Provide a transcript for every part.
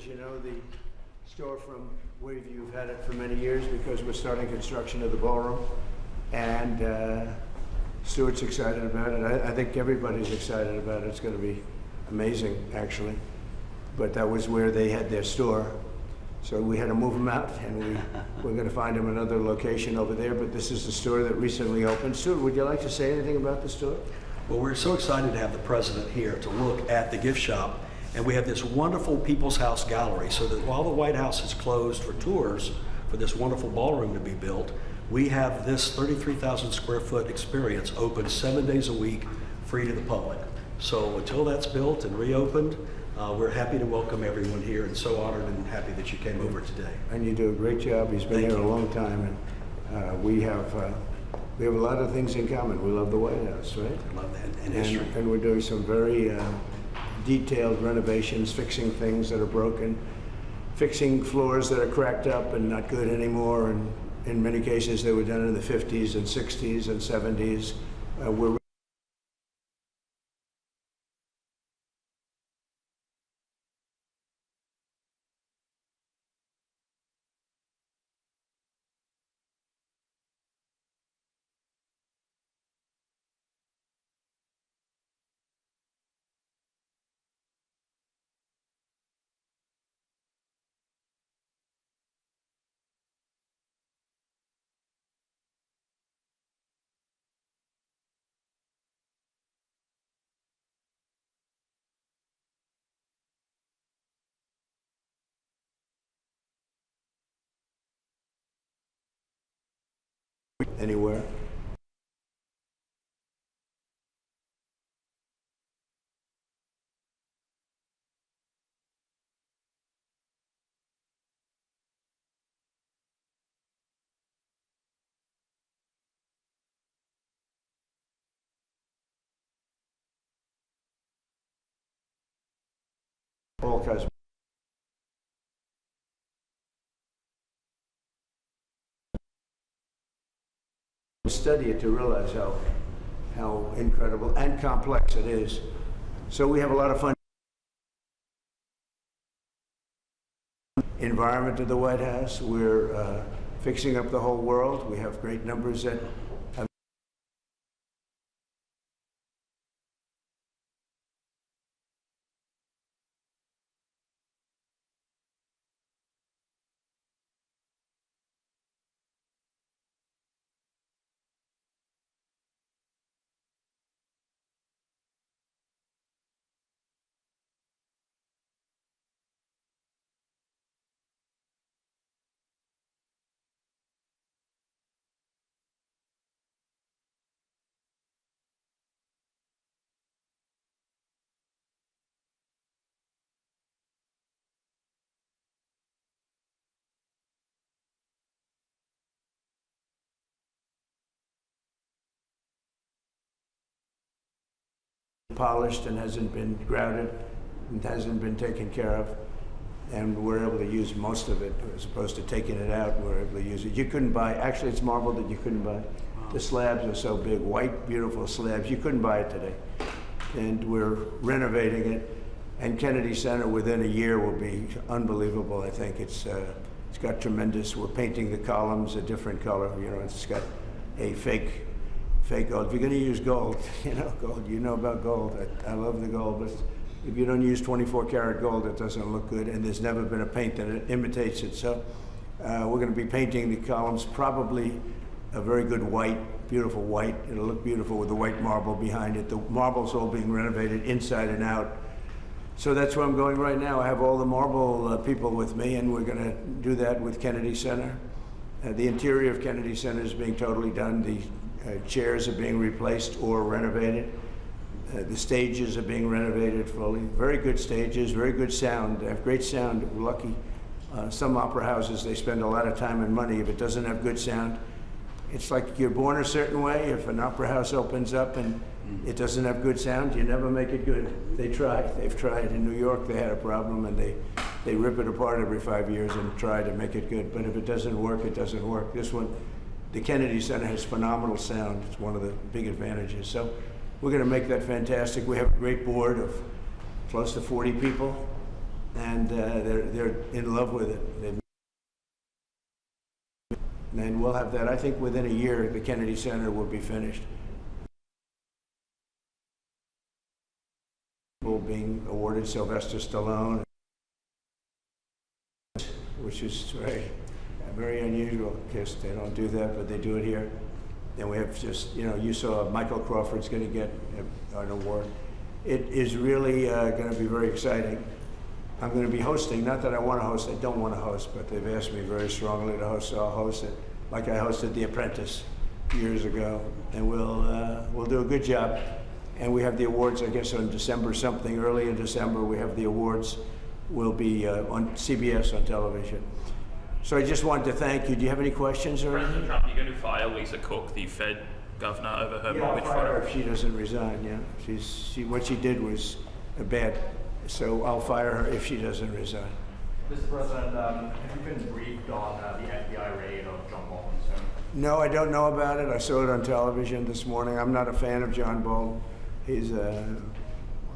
as you know, the store from Waveview, you've had it for many years because we're starting construction of the ballroom. And Stuart's excited about it. I think everybody's excited about it. It's going to be amazing, actually. But that was where they had their store. So we had to move them out, and we're going to find them another location over there. But this is the store that recently opened. Stuart, would you like to say anything about the store? Well, we're so excited to have the president here to look at the gift shop. And we have this wonderful People's House gallery, so that while the White House is closed for tours for this wonderful ballroom to be built, we have this 33,000 square foot experience open 7 days a week, free to the public. So until that's built and reopened, we're happy to welcome everyone here, and so honored and happy that you came over today. And you do a great job. He's been here a long time, and we have a lot of things in common. We love the White House, right? I love that, and history. And we're doing some very detailed renovations, fixing things that are broken, fixing floors that are cracked up and not good anymore. And in many cases, they were done in the 50s and 60s and 70s. We're anywhere. All kinds. Study it to realize how incredible and complex it is. So we have a lot of fun. Environment of the White House. We're fixing up the whole world. We have great numbers that have polished and hasn't been grouted and hasn't been taken care of, and we're able to use most of it as opposed to taking it out. We're able to use it. You couldn't buy, actually it's marble that you couldn't buy. The slabs are so big, white, beautiful slabs. You couldn't buy it today. And we're renovating it, and Kennedy Center within a year will be unbelievable. I think it's got tremendous. We're painting the columns a different color. You know, it's got a fake gold. If you're going to use gold, gold, you know about gold. I love the gold, but if you don't use 24 karat gold, it doesn't look good, and there's never been a paint that imitates it. So we're going to be painting the columns probably a very good white, beautiful white. It'll look beautiful with the white marble behind it. The marble's all being renovated inside and out. So that's where I'm going right now. I have all the marble people with me, and we're going to do that with Kennedy Center. The interior of Kennedy Center is being totally done. The chairs are being replaced or renovated. The stages are being renovated fully. Very good stages, very good sound. They have great sound. We're lucky. Some opera houses, they spend a lot of time and money. If it doesn't have good sound, it's like you're born a certain way. If an opera house opens up and it doesn't have good sound, you never make it good. They try. They've tried. In New York, they had a problem, and they rip it apart every 5 years and try to make it good. But if it doesn't work, it doesn't work. This one, the Kennedy Center has phenomenal sound. It's one of the big advantages. So we're going to make that fantastic. We have a great board of close to 40 people and they're in love with it. And we'll have that. I think within a year, the Kennedy Center will be finished. People being awarded Sylvester Stallone, which is very unusual because they don't do that, but they do it here. And we have just, you saw Michael Crawford's going to get an award. It is really going to be very exciting. I'm going to be hosting, not that I want to host, I don't want to host, but they've asked me very strongly to host, so I'll host it. Like I hosted The Apprentice years ago, and we'll do a good job. And we have the awards, I guess, on December something, early in December, we have the awards. Will be on CBS on television. So I just wanted to thank you. Do you have any questions or anything? President Trump, are you going to fire Lisa Cook, the Fed governor, over her mortgage fraud? I'll fire her if she doesn't resign, yeah. What she did was bad. So I'll fire her if she doesn't resign. Mr. President, have you been briefed on the FBI raid of John Bolton's home? No, I don't know about it. I saw it on television this morning. I'm not a fan of John Bolton. He's a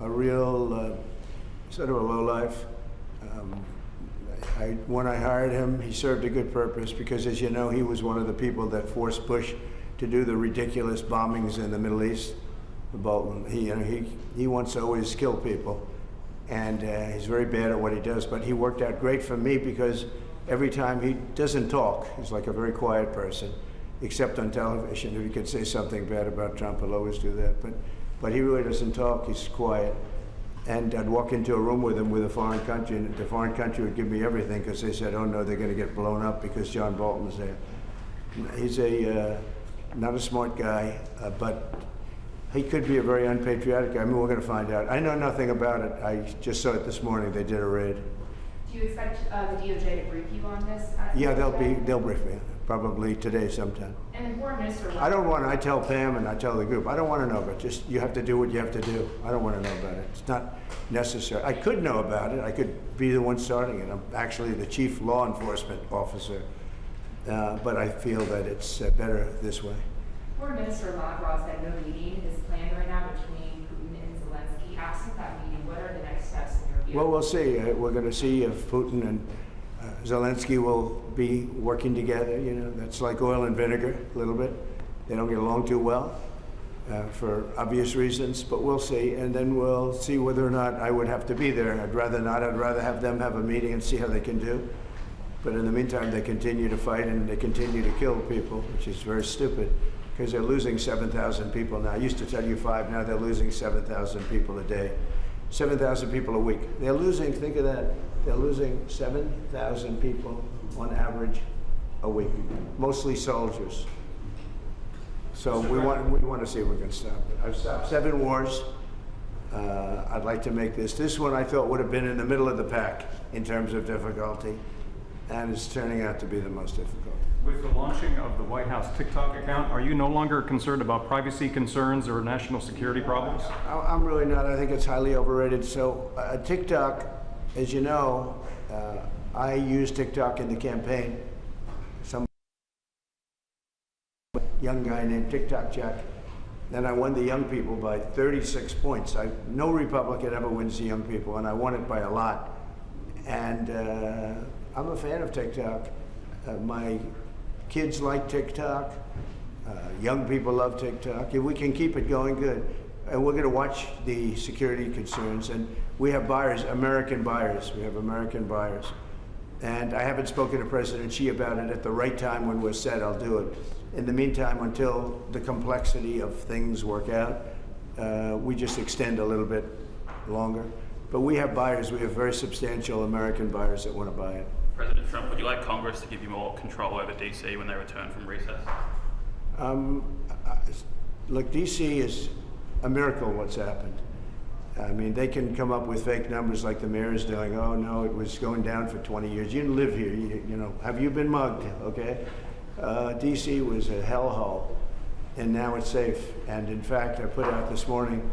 real sort of a lowlife. When I hired him, he served a good purpose because, as you know, he was one of the people that forced Bush to do the ridiculous bombings in the Middle East. Bolton, he wants to always kill people, and he's very bad at what he does. But he worked out great for me because every time he doesn't talk, he's like a very quiet person, except on television. If he could say something bad about Trump, he'll always do that. But he really doesn't talk. He's quiet. And I'd walk into a room with him with a foreign country, and the foreign country would give me everything because they said, oh no, they're going to get blown up because John Bolton's there. He's not a smart guy, but he could be a very unpatriotic guy. I mean, we're going to find out. I know nothing about it. I just saw it this morning. They did a raid. Do you expect the DOJ to brief you on this? Yeah, they'll brief me. Probably today sometime. And the foreign minister. I tell Pam and I tell the group, I don't want to know, but just you have to do what you have to do. I don't want to know about it. It's not necessary. I could know about it. I could be the one starting it. I'm actually the chief law enforcement officer, but I feel that it's better this way. Foreign Minister Lavrov said no meeting is planned right now between Putin and Zelensky. Absent that meeting, what are the next steps in your view? Well, we'll see. We're going to see if Putin and Zelensky will be working together. That's like oil and vinegar a little bit. They don't get along too well for obvious reasons, but we'll see. And then we'll see whether or not I would have to be there. I'd rather not. I'd rather have them have a meeting and see how they can do. But in the meantime, they continue to fight and they continue to kill people, which is very stupid because they're losing 7,000 people now. I used to tell you 5, now they're losing 7,000 people a day. 7,000 people a week. They're losing, think of that, they're losing 7,000 people on average a week, mostly soldiers. So we want to see if we can stop it. I've stopped 7 wars. I'd like to make this one I thought would have been in the middle of the pack in terms of difficulty, and it's turning out to be the most difficult. With the launching of the White House TikTok account, are you no longer concerned about privacy concerns or national security problems? I'm really not. I think it's highly overrated. So TikTok, as you know, I used TikTok in the campaign. Some young guy named TikTok Jack. Then I won the young people by 36 points. No Republican ever wins the young people, and I won it by a lot. And I'm a fan of TikTok. My kids like TikTok. Young people love TikTok. If we can keep it going, good. And we're going to watch the security concerns. And we have buyers, American buyers. We have American buyers. And I haven't spoken to President Xi about it. At the right time when we're set, I'll do it. In the meantime, until the complexity of things work out, we just extend a little bit longer. But we have buyers. We have very substantial American buyers that want to buy it. President Trump, would you like Congress to give you more control over DC when they return from recess? Look, DC is a miracle what's happened. I mean, they can come up with fake numbers like the mayor is doing. Oh no, it was going down for 20 years. You didn't live here, you know. Have you been mugged, okay? DC was a hellhole, and now it's safe. And in fact, I put out this morning,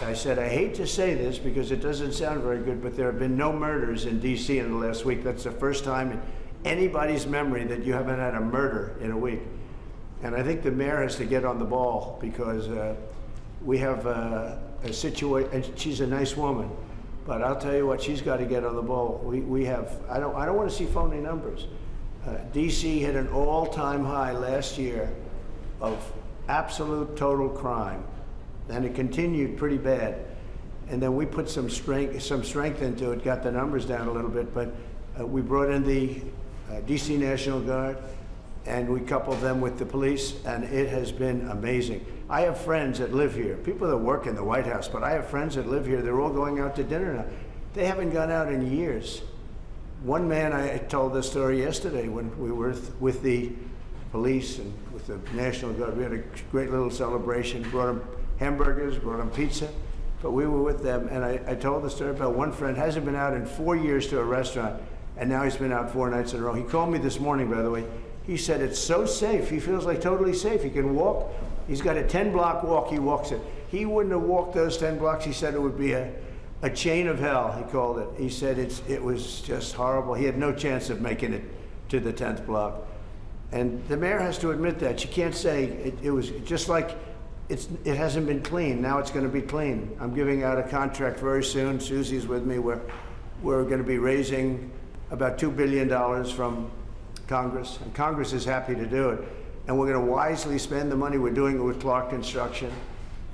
I said, I hate to say this because it doesn't sound very good, but there have been no murders in DC in the last week. That's the first time in anybody's memory that you haven't had a murder in a week. And I think the mayor has to get on the ball because we have a situation, and she's a nice woman, But I'll tell you what, she's got to get on the ball. We have, I don't want to see phony numbers. DC hit an all-time high last year of absolute total crime, and it continued pretty bad. And then we put some strength into it, got the numbers down a little bit, but we brought in the DC National Guard, and we coupled them with the police, and it has been amazing. I have friends that live here, people that work in the White House, but I have friends that live here. They're all going out to dinner now. They haven't gone out in years. One man, I told this story yesterday when we were with the police and with the National Guard. We had a great little celebration, brought them hamburgers, brought them pizza, but we were with them, and I told the story about one friend hasn't been out in 4 years to a restaurant, and now he's been out 4 nights in a row. He called me this morning, by the way. He said it's so safe. He feels like totally safe. He can walk. He's got a 10-block walk. He walks it. He wouldn't have walked those 10 blocks. He said it would be a chain of hell, he called it. He said it was just horrible. He had no chance of making it to the 10th block. And the mayor has to admit that. She can't say it was just like it hasn't been clean. Now it's going to be clean. I'm giving out a contract very soon. Susie's with me. We're going to be raising about $2 billion from Congress, and Congress is happy to do it. And we're going to wisely spend the money. We're doing it with Clark Construction.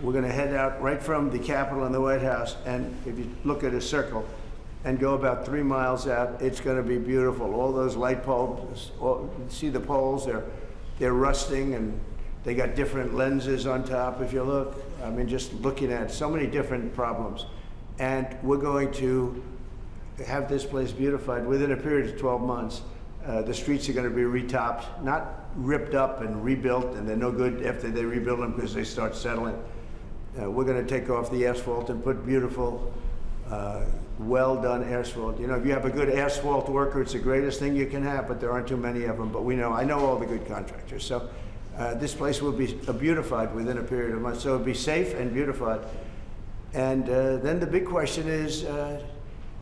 We're going to head out right from the Capitol and the White House, and if you look at a circle and go about 3 miles out, it's going to be beautiful. All those light poles, see the poles, they're rusting, and they got different lenses on top. If you look, I mean, just looking at so many different problems. And we're going to have this place beautified within a period of 12 months. The streets are going to be retopped, not ripped up and rebuilt, and they're no good after they rebuild them because they start settling. We're going to take off the asphalt and put beautiful, well-done asphalt. You know, if you have a good asphalt worker, it's the greatest thing you can have, but there aren't too many of them. But I know all the good contractors. So this place will be beautified within a period of months. So it'll be safe and beautified. And then the big question is,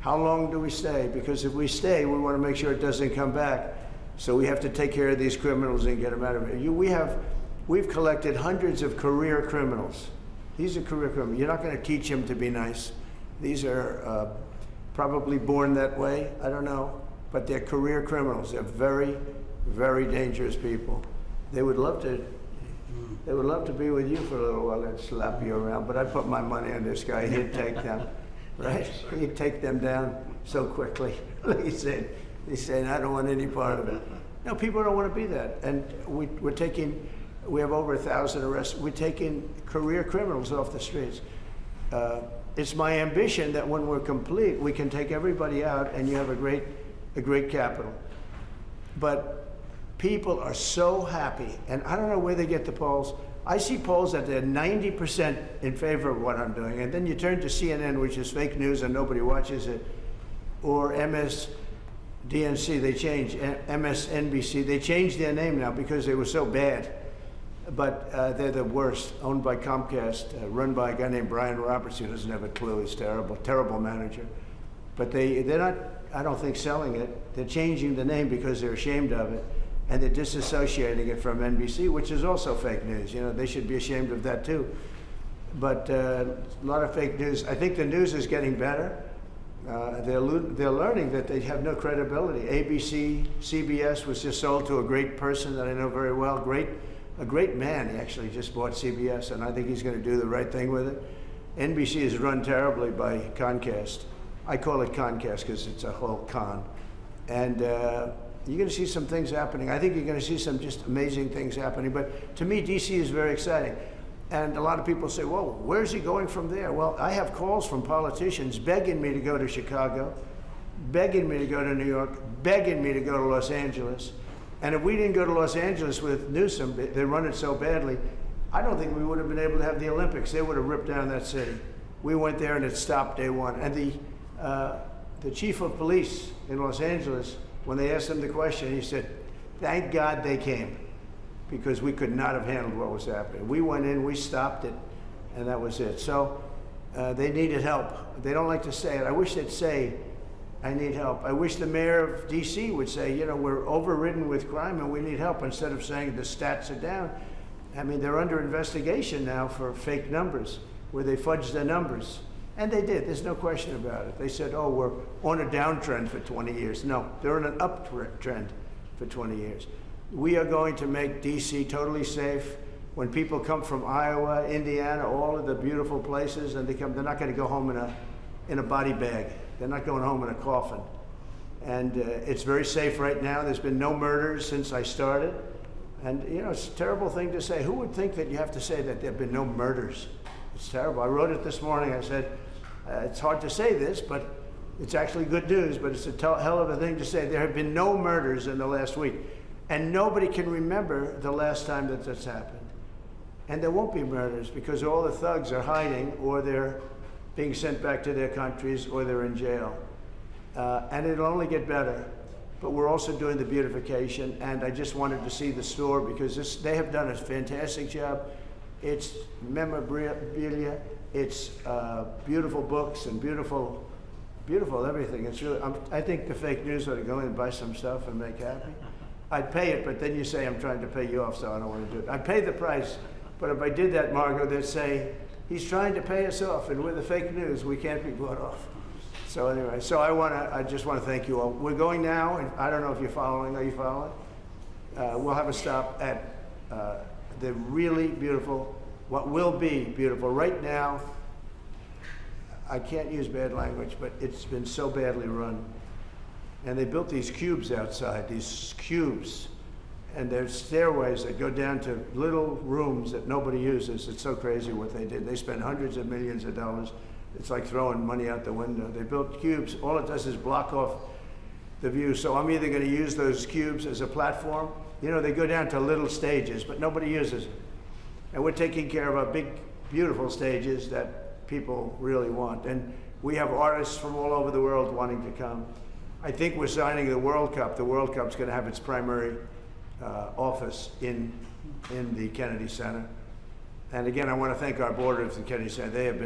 how long do we stay? Because if we stay, we want to make sure it doesn't come back. So we have to take care of these criminals and get them out of here. We've collected hundreds of career criminals. These are career criminals. You're not going to teach them to be nice. These are probably born that way. I don't know. But they're career criminals. They're very, very dangerous people. They would love to be with you for a little while and slap you around. But I put my money on this guy. He'd take them, right? He'd take them down so quickly. He's saying, I don't want any part of it. No, people don't want to be that. And we have over 1,000 arrests. We're taking career criminals off the streets. It's my ambition that when we're complete, we can take everybody out and you have a great capital. But people are so happy, and I don't know where they get the polls. I see polls that they're 90% in favor of what I'm doing, and then you turn to CNN, which is fake news and nobody watches it, or MSDNC, they changed, MSNBC, they changed their name now because they were so bad. But they're the worst, owned by Comcast, run by a guy named Brian Roberts, who doesn't have a clue. He's terrible, terrible manager. But they're not, I don't think, selling it. They're changing the name because they're ashamed of it, and they're disassociating it from NBC, which is also fake news. You know, they should be ashamed of that too. But a lot of fake news. I think the news is getting better. They're learning that they have no credibility. ABC, CBS was just sold to a great person that I know very well, a great man. He actually just bought CBS, and I think he's going to do the right thing with it. NBC is run terribly by Comcast. I call it Comcast because it's a whole con. And you're going to see some things happening. I think you're going to see some just amazing things happening. But to me, DC is very exciting. And a lot of people say, well, where's he going from there? Well, I have calls from politicians begging me to go to Chicago, begging me to go to New York, begging me to go to Los Angeles. And if we didn't go to Los Angeles with Newsom, they run it so badly, I don't think we would have been able to have the Olympics. They would have ripped down that city. We went there and it stopped day one. And the chief of police in Los Angeles, when they asked him the question, he said, thank God they came, because we could not have handled what was happening. We went in, we stopped it, and that was it. So they needed help. They don't like to say it. I wish they'd say, I need help. I wish the mayor of DC would say, you know, we're overridden with crime and we need help, instead of saying the stats are down. I mean, they're under investigation now for fake numbers, where they fudge the numbers. And they did, there's no question about it. They said, oh, we're on a downtrend for 20 years. No, they're on an uptrend for 20 years. We are going to make DC totally safe. When people come from Iowa, Indiana, all of the beautiful places, and they're not going to go home in a body bag. They're not going home in a coffin. And it's very safe right now. There's been no murders since I started. And you know, it's a terrible thing to say. Who would think that you have to say that there have been no murders? It's terrible. I wrote it this morning. I said, it's hard to say this, but it's actually good news, but it's a hell of a thing to say. There have been no murders in the last week. And nobody can remember the last time that that's happened. And there won't be murders because all the thugs are hiding, or they're being sent back to their countries, or they're in jail. And it'll only get better. But we're also doing the beautification, and I just wanted to see the store because they have done a fantastic job. It's memorabilia, it's beautiful books and beautiful everything. It's really, I think the fake news ought to go in and buy some stuff and make happy. I'd pay it, but then you say I'm trying to pay you off, so I don't want to do it. I'd pay the price, but if I did that, Margot, they'd say, he's trying to pay us off, and with the fake news, we can't be bought off. So anyway, so I just want to thank you all. We're going now, and I don't know if you're following. Are you following? We'll have a stop at the really beautiful, what will be beautiful. Right now, I can't use bad language, but it's been so badly run. And they built these cubes outside, these cubes. And there's stairways that go down to little rooms that nobody uses. It's so crazy what they did. They spent hundreds of millions of dollars. It's like throwing money out the window. They built cubes. All it does is block off the view. So I'm either going to use those cubes as a platform. You know, they go down to little stages, but nobody uses it. And we're taking care of our big, beautiful stages that people really want. And we have artists from all over the world wanting to come. I think we're signing the World Cup. The World Cup's going to have its primary office in the Kennedy Center. And again, I want to thank our board of the Kennedy Center. They have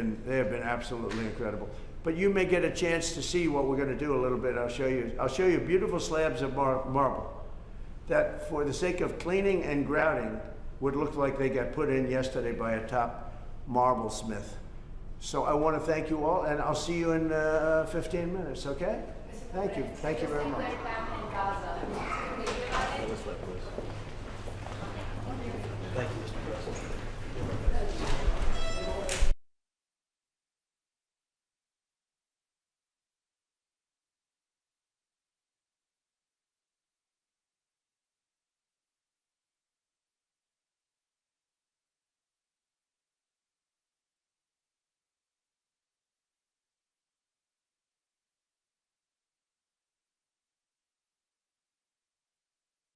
been absolutely incredible. But you may get a chance to see what we're going to do a little bit. I'll show you beautiful slabs of marble that, for the sake of cleaning and grouting, would look like they got put in yesterday by a top marble smith. So I want to thank you all, and I'll see you in 15 minutes. Okay? Thank you. Thank you very much.